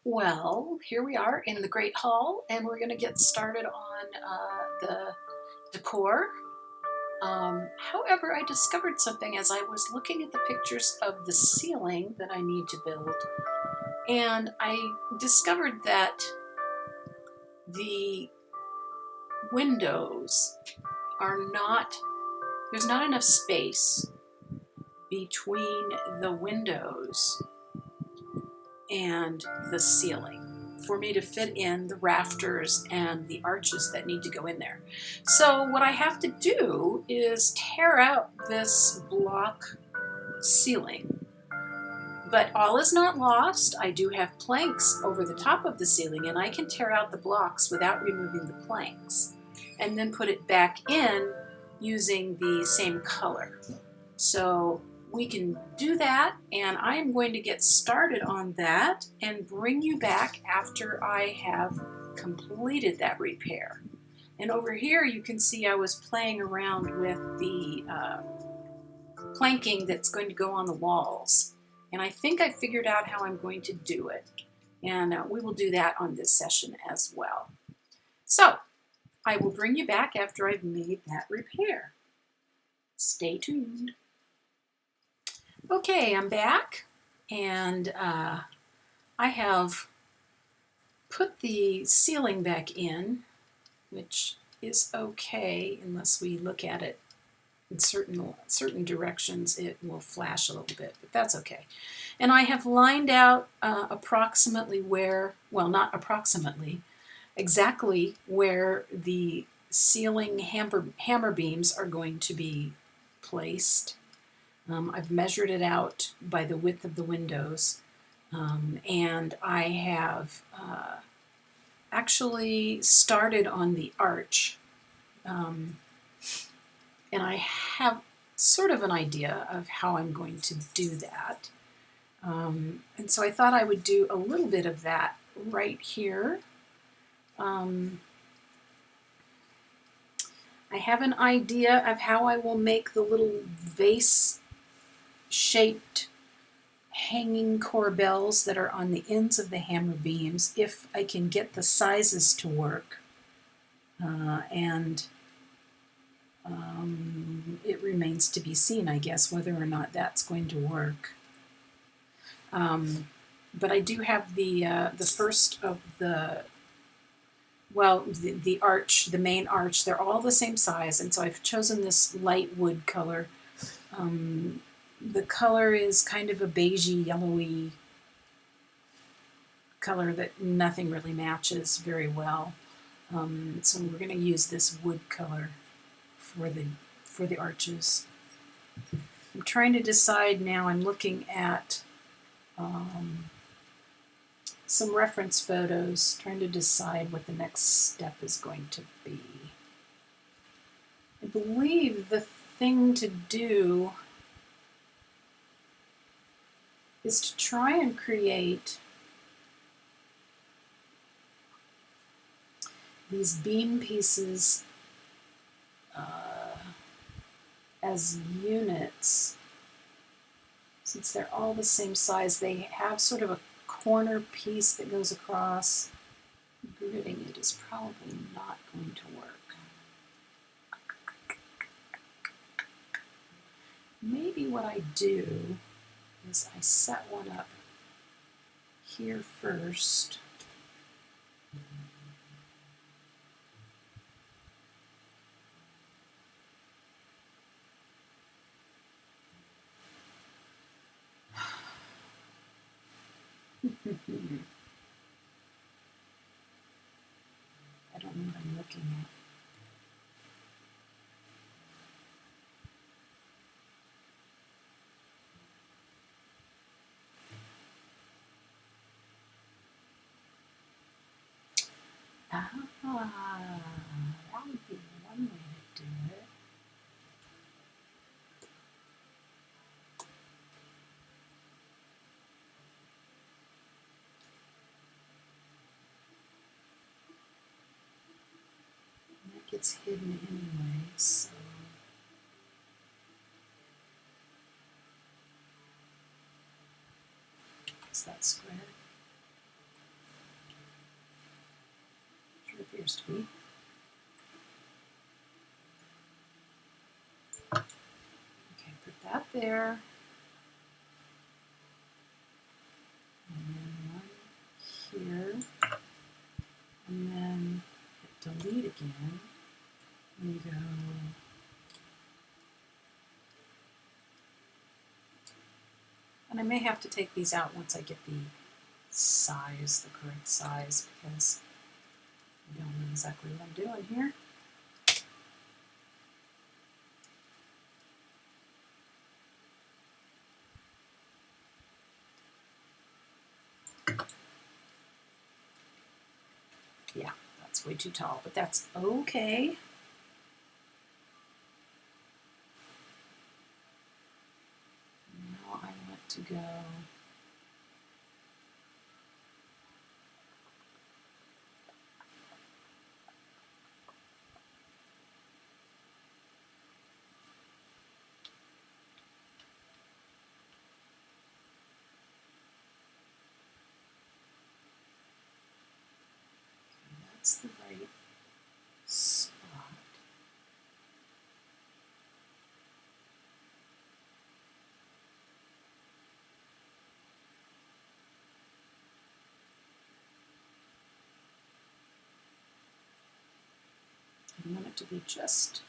Well, here we are in the Great Hall, and we're going to get started on the decor. However, I discovered something as I was looking at the pictures of the ceiling that I need to build, and I discovered that the windows are not, there's not enough space between the windows and the ceiling for me to fit in the rafters and the arches that need to go in there. So what I have to do is tear out this block ceiling. But all is not lost. I do have planks over the top of the ceiling, and I can tear out the blocks without removing the planks and then put it back in using the same color. So we can do that, and I am going to get started on that and bring you back after I have completed that repair. And over here you can see I was playing around with the planking that's going to go on the walls, and I think I figured out how I'm going to do it, and we will do that on this session as well. So I will bring you back after I've made that repair. Stay tuned. Okay, I'm back, and I have put the ceiling back in, which is okay unless we look at it in certain directions. It will flash a little bit, but that's okay. And I have lined out approximately where, well, not approximately, exactly where the ceiling hammer beams are going to be placed. I've measured it out by the width of the windows, and I have actually started on the arch, and I have sort of an idea of how I'm going to do that. And so I thought I would do a little bit of that right here. I have an idea of how I will make the little vase shaped hanging core bells that are on the ends of the hammer beams, if I can get the sizes to work. It remains to be seen, I guess, whether or not that's going to work. But I do have the first of the, well, the arch, the main arch. They're all the same size, and so I've chosen this light wood color. The color is kind of a beigey, yellowy color that nothing really matches very well. So we're going to use this wood color for the arches. I'm trying to decide now. I'm looking at some reference photos, trying to decide what the next step is going to be. I believe the thing to do is to try and create these beam pieces as units. Since they're all the same size, they have sort of a corner piece that goes across. Gridding it is probably not going to work. Maybe what I do is I set one up here first. I don't know what I'm looking at. That would be one way to do it. That gets hidden anyway, so. Is that square? appears to be. Okay, put that there. And then one here. And then hit delete again. And go. And I may have to take these out once I get the size, the correct size, because I don't know exactly what I'm doing here. Yeah, that's way too tall, but that's okay. Now I want to go that's the right spot. I want it to be just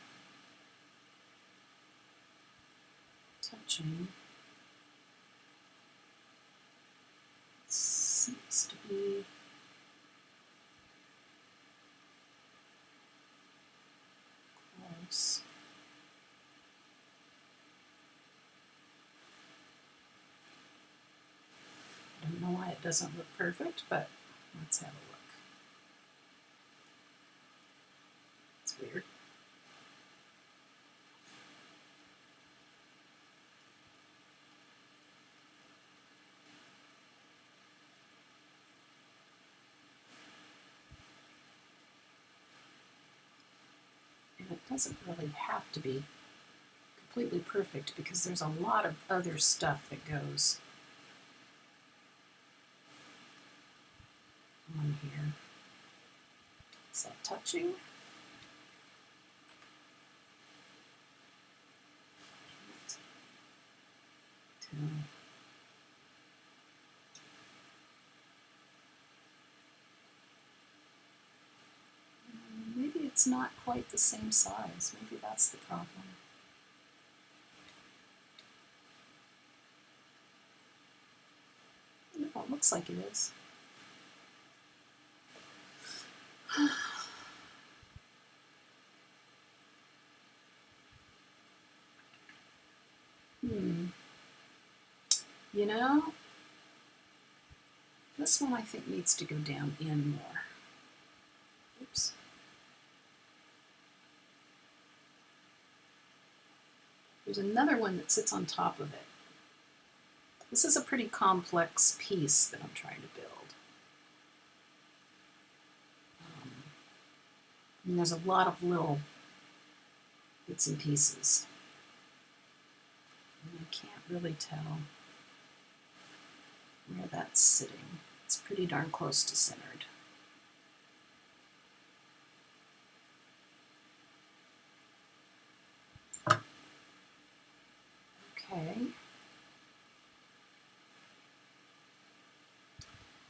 touching. It seems to be close. I don't know why it doesn't look perfect, but let's have a look. It's weird. And it doesn't really have to be completely perfect because there's a lot of other stuff that goes on here. Is that touching? Maybe it's not quite the same size. Maybe that's the problem. No, it looks like it is. You know, this one I think needs to go down in more. Oops. There's another one that sits on top of it. This is a pretty complex piece that I'm trying to build. And there's a lot of little bits and pieces. And I can't really tell where that's sitting. It's pretty darn close to centered. Okay.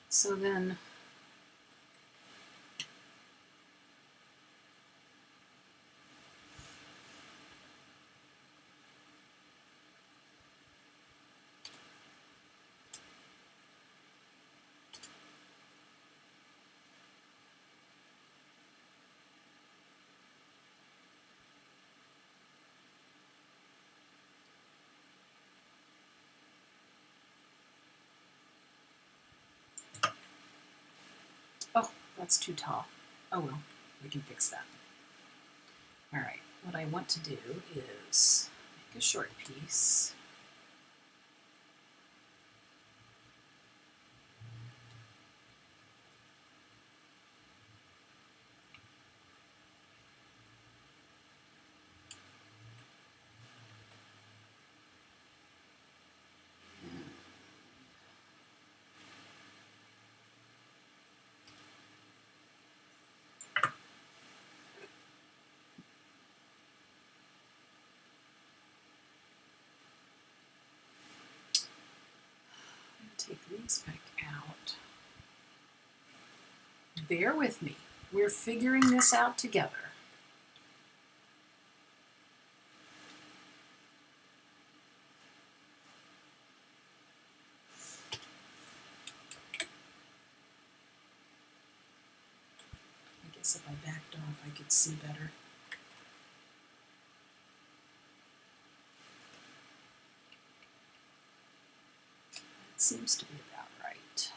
So then oh, that's too tall. Oh well, we can fix that. All right, what I want to do is make a short piece. this back out. Bear with me. We're figuring this out together. I guess if I backed off, I could see better. That seems to be about right.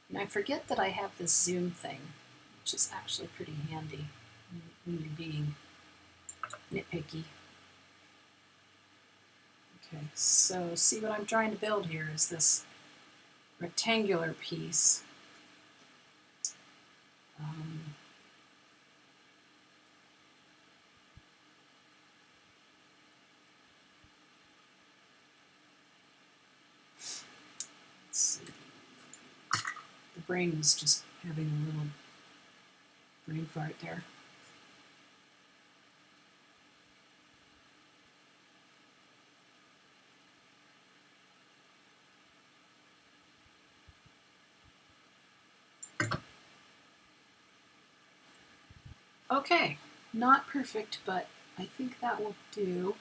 And I forget that I have this zoom thing, which is actually pretty handy when you're being nitpicky. Okay, so see what I'm trying to build here is this rectangular piece. Let's see. The brain was just having a little brain fart there. Okay, not perfect, but I think that will do.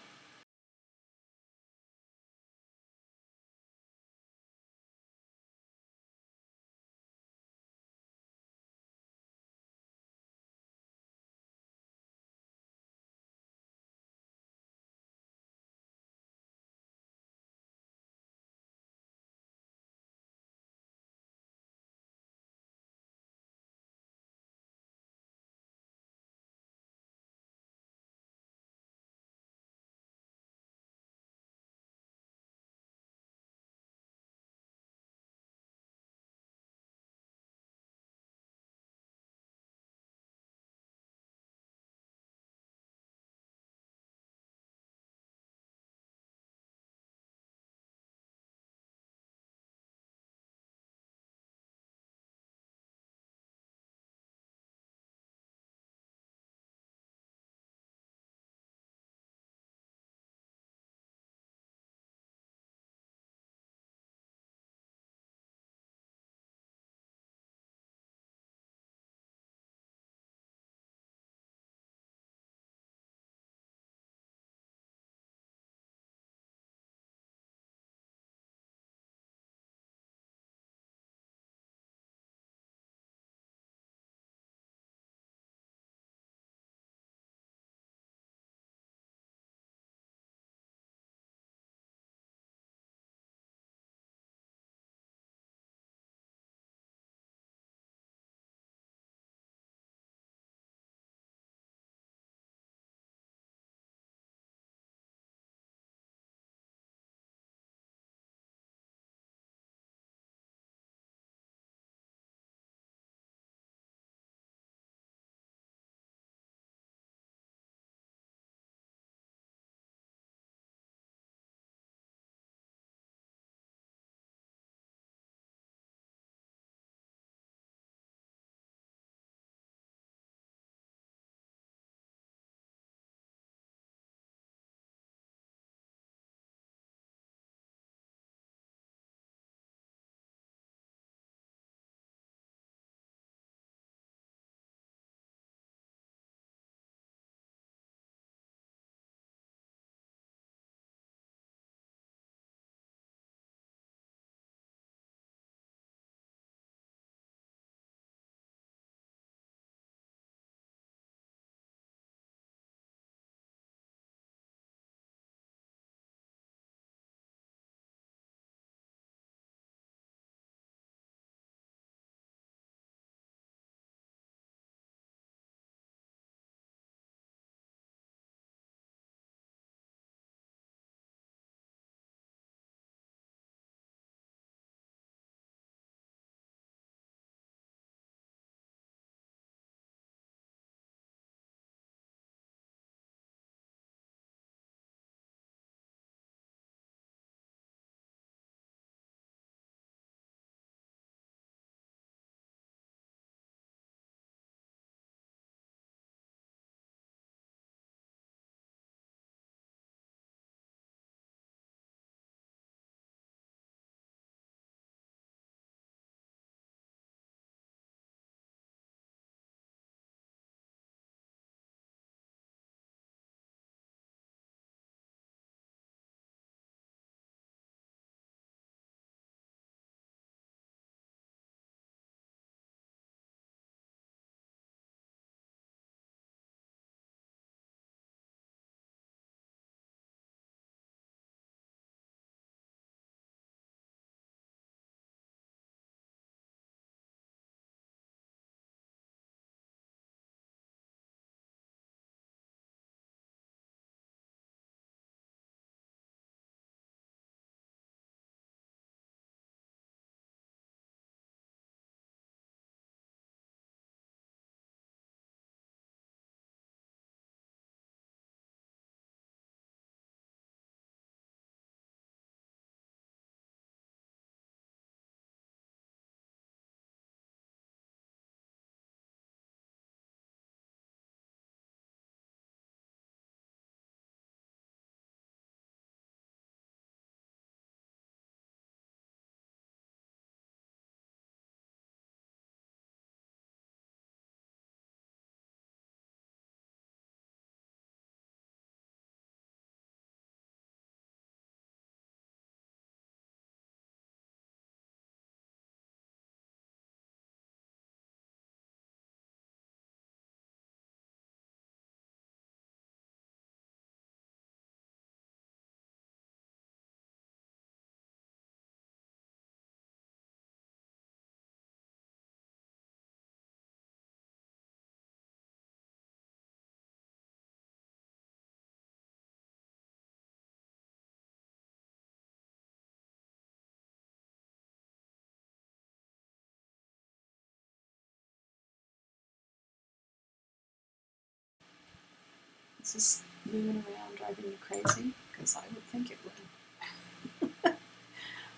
Is this moving around driving you crazy? Because I would think it would.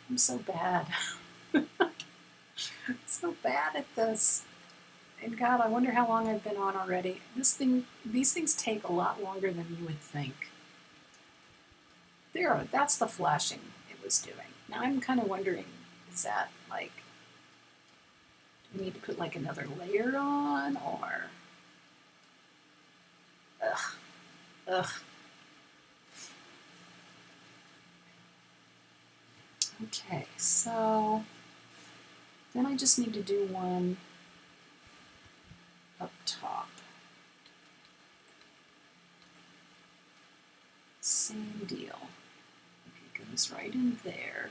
I'm so bad. So bad at this. And God, I wonder how long I've been on already. These things take a lot longer than you would think. There, that's the flashing it was doing. Now I'm kind of wondering, is that like, do we need to put like another layer on, or? Ugh. Okay, so then I just need to do one up top. Same deal. It goes right in there.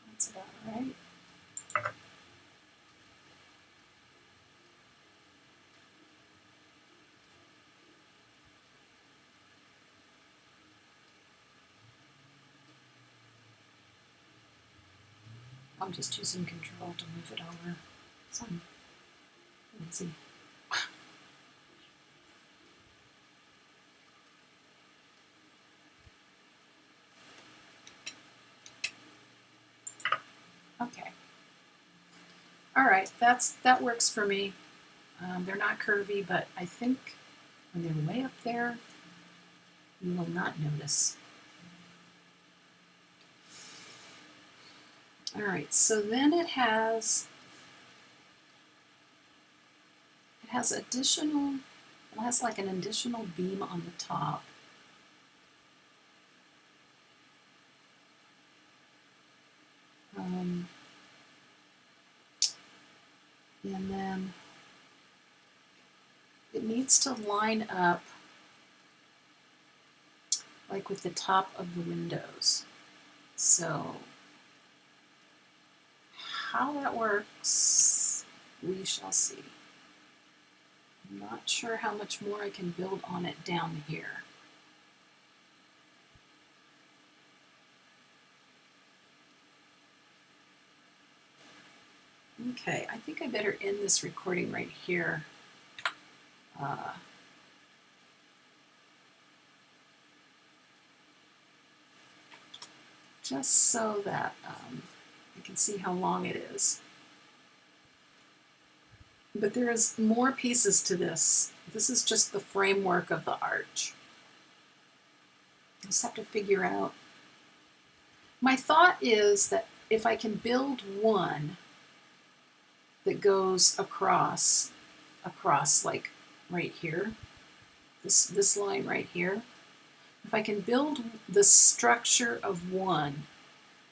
That's about right. I'm just using control to move it over, so I'm lazy. Okay. All right, that works for me. They're not curvy, but I think when they're way up there, you will not notice. All right, so then it has like an additional beam on the top. And then it needs to line up like with the top of the windows. So how that works, we shall see. I'm not sure how much more I can build on it down here. Okay, I think I better end this recording right here. Just so that I can see how long it is. But there is more pieces to this. This is just the framework of the arch. I just have to figure out. My thought is that if I can build one that goes across like right here, this line right here, if I can build the structure of one,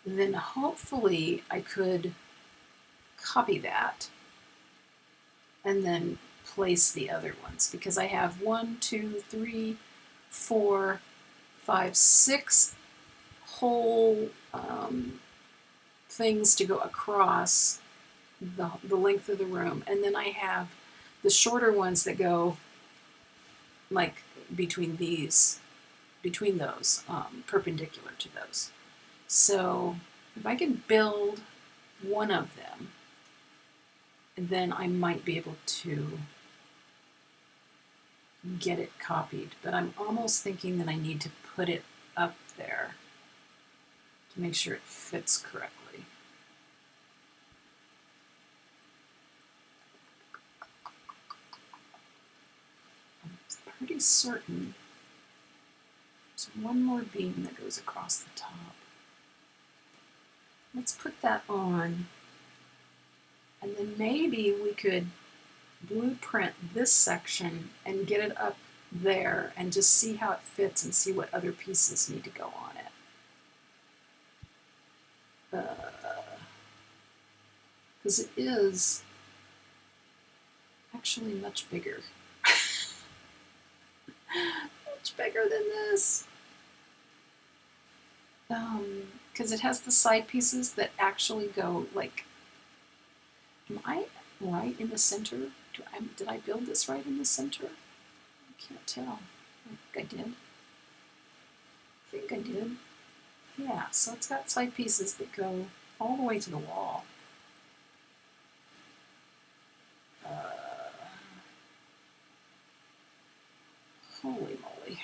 then hopefully I could copy that and then place the other ones, because I have 1, 2, 3, 4, 5, 6 whole things to go across the length of the room, and then I have the shorter ones that go like between those, perpendicular to those. So if I can build one of them, then I might be able to get it copied, but I'm almost thinking that I need to put it up there to make sure it fits correctly. I'm pretty certain there's one more beam that goes across the top. Let's put that on, and then maybe we could blueprint this section and get it up there and just see how it fits and see what other pieces need to go on it. Because it is actually much bigger. Much bigger than this. Because it has the side pieces that actually go like, am I right in the center? Did I build this right in the center? I can't tell. I think I did. I think I did. Yeah, so it's got side pieces that go all the way to the wall. Holy moly.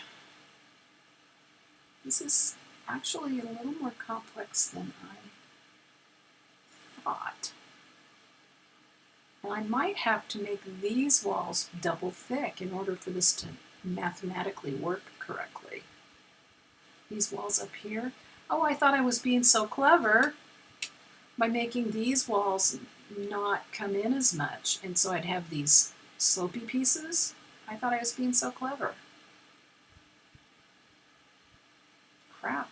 This is actually a little more complex than I thought. And I might have to make these walls double thick in order for this to mathematically work correctly. These walls up here. Oh, I thought I was being so clever by making these walls not come in as much, and so I'd have these slopey pieces. I thought I was being so clever. Crap.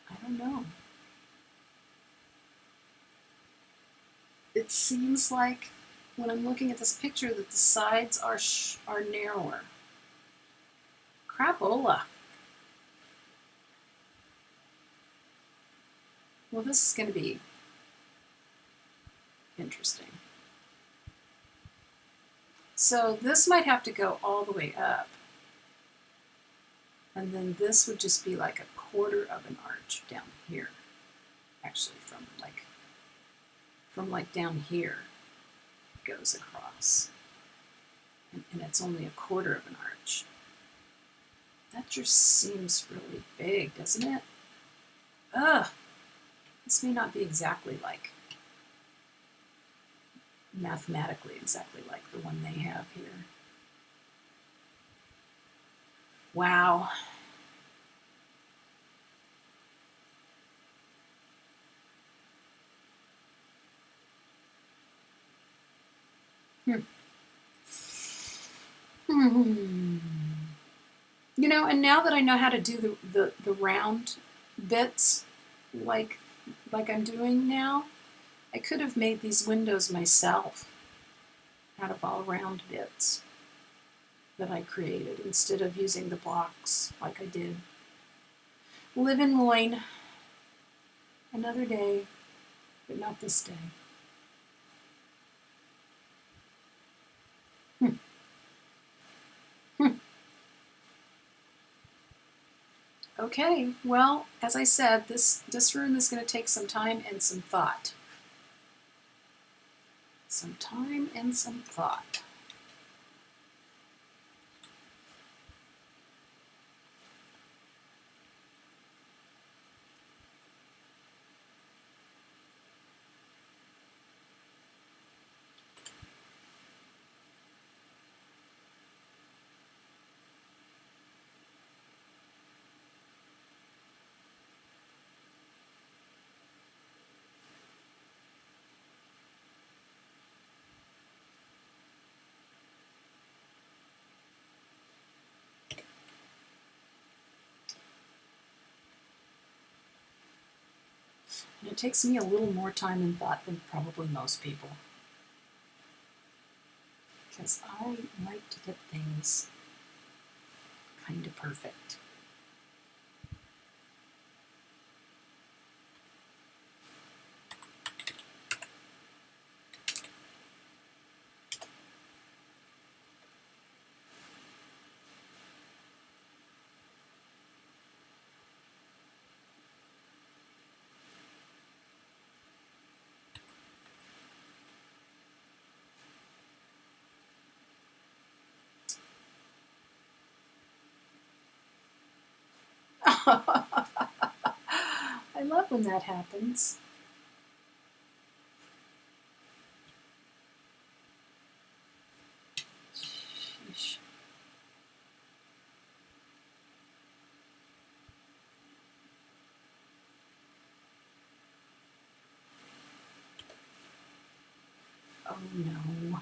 I don't know. It seems like when I'm looking at this picture that the sides are narrower. Crapola. Well, this is going to be interesting. So this might have to go all the way up. And then this would just be like a quarter of an arch down here. Actually, from like down here, it goes across. And it's only a quarter of an arch. That just seems really big, doesn't it? Ugh! This may not be exactly like, mathematically exactly like the one they have here. Wow. You know, and now that I know how to do the round bits like I'm doing now, I could have made these windows myself out of all round bits that I created instead of using the blocks like I did. Live and learn. Another day, but not this day. Okay, well, as I said, this room is going to take some time and some thought. Some time and some thought. And it takes me a little more time and thought than probably most people. Because I like to get things kind of perfect. I love when that happens. Sheesh. Oh no.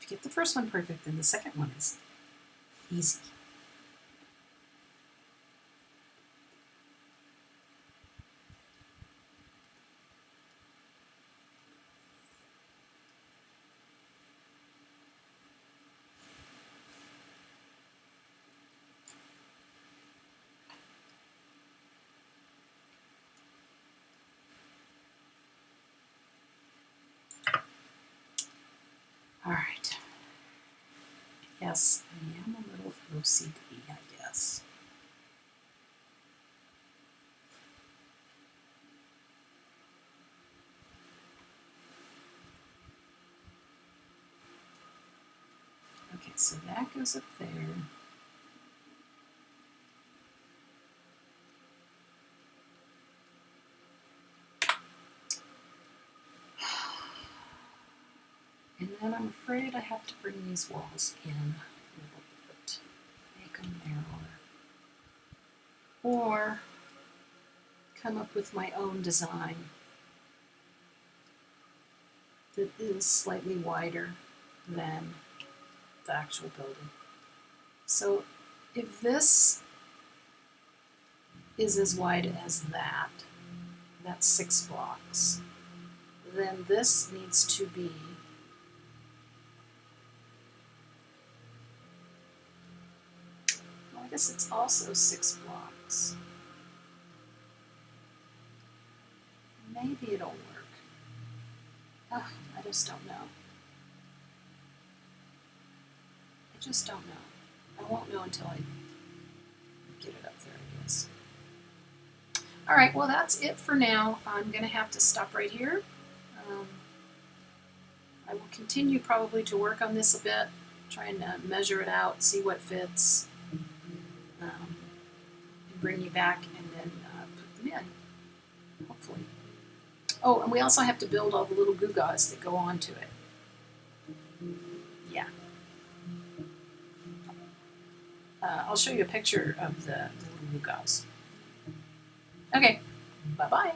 If you get the first one perfect, then the second one is easy. All right. Yes, I am a little OCD, I guess. Okay, so that goes up there. And then I'm afraid I have to bring these walls in a little bit, make them narrower, or come up with my own design that is slightly wider than the actual building. So if this is as wide as that, that's 6 blocks, then this needs to be I guess it's also 6 blocks. Maybe it'll work. Oh, I just don't know. I just don't know. I won't know until I get it up there, I guess. All right, well, that's it for now. I'm going to have to stop right here. I will continue probably to work on this a bit, trying to measure it out, see what fits, and bring you back and then put them in, hopefully. Oh, and we also have to build all the little gewgaws that go onto it. Yeah. I'll show you a picture of the little gewgaws. Okay, bye-bye.